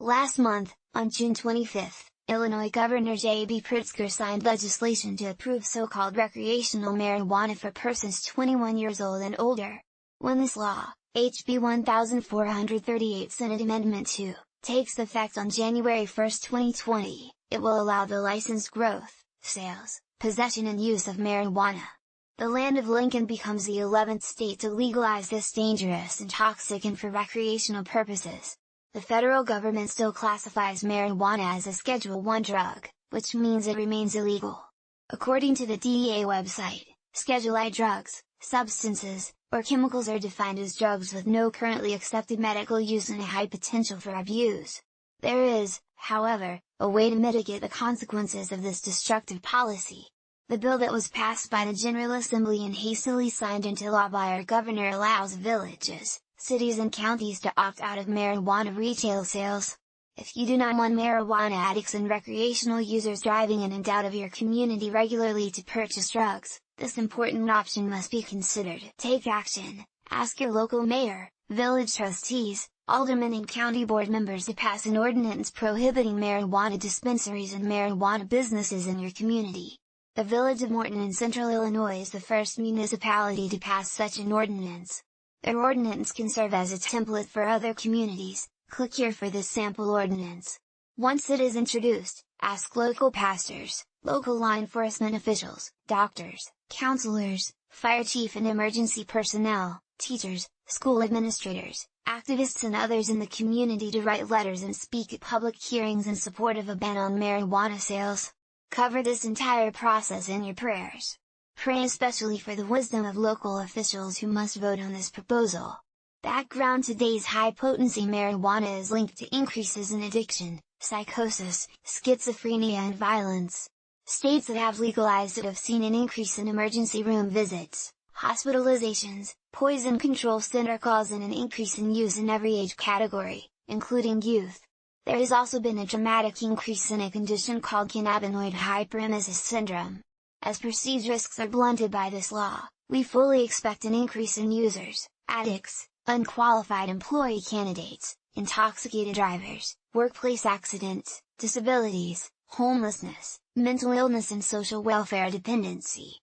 Last month, on June 25, Illinois Governor J.B. Pritzker signed legislation to approve so-called recreational marijuana for persons 21 years old and older. When this law, HB 1438 Senate Amendment 2, takes effect on January 1, 2020, it will allow the licensed growth, sales, possession and use of marijuana. The land of Lincoln becomes the 11th state to legalize this dangerous and toxic and for recreational purposes. The federal government still classifies marijuana as a Schedule I drug, which means it remains illegal. According to the DEA website, Schedule I drugs, substances, or chemicals are defined as drugs with no currently accepted medical use and a high potential for abuse. There is, however, a way to mitigate the consequences of this destructive policy. The bill that was passed by the General Assembly and hastily signed into law by our governor allows villages, cities and counties to opt out of marijuana retail sales. If you do not want marijuana addicts and recreational users driving in and out of your community regularly to purchase drugs, this important option must be considered. Take action. Ask your local mayor, village trustees, aldermen and county board members to pass an ordinance prohibiting marijuana dispensaries and marijuana businesses in your community. The village of Morton in central Illinois is the first municipality to pass such an ordinance. Their ordinance can serve as a template for other communities. Click here for this sample ordinance. Once it is introduced, ask local pastors, local law enforcement officials, doctors, counselors, fire chief and emergency personnel, teachers, school administrators, activists and others in the community to write letters and speak at public hearings in support of a ban on marijuana sales. Cover this entire process in your prayers. Pray especially for the wisdom of local officials who must vote on this proposal. Background: today's high-potency marijuana is linked to increases in addiction, psychosis, schizophrenia and violence. States that have legalized it have seen an increase in emergency room visits, hospitalizations, poison control center calls and an increase in use in every age category, including youth. There has also been a dramatic increase in a condition called cannabinoid hyperemesis syndrome. As perceived risks are blunted by this law, we fully expect an increase in users, addicts, unqualified employee candidates, intoxicated drivers, workplace accidents, disabilities, homelessness, mental illness and social welfare dependency.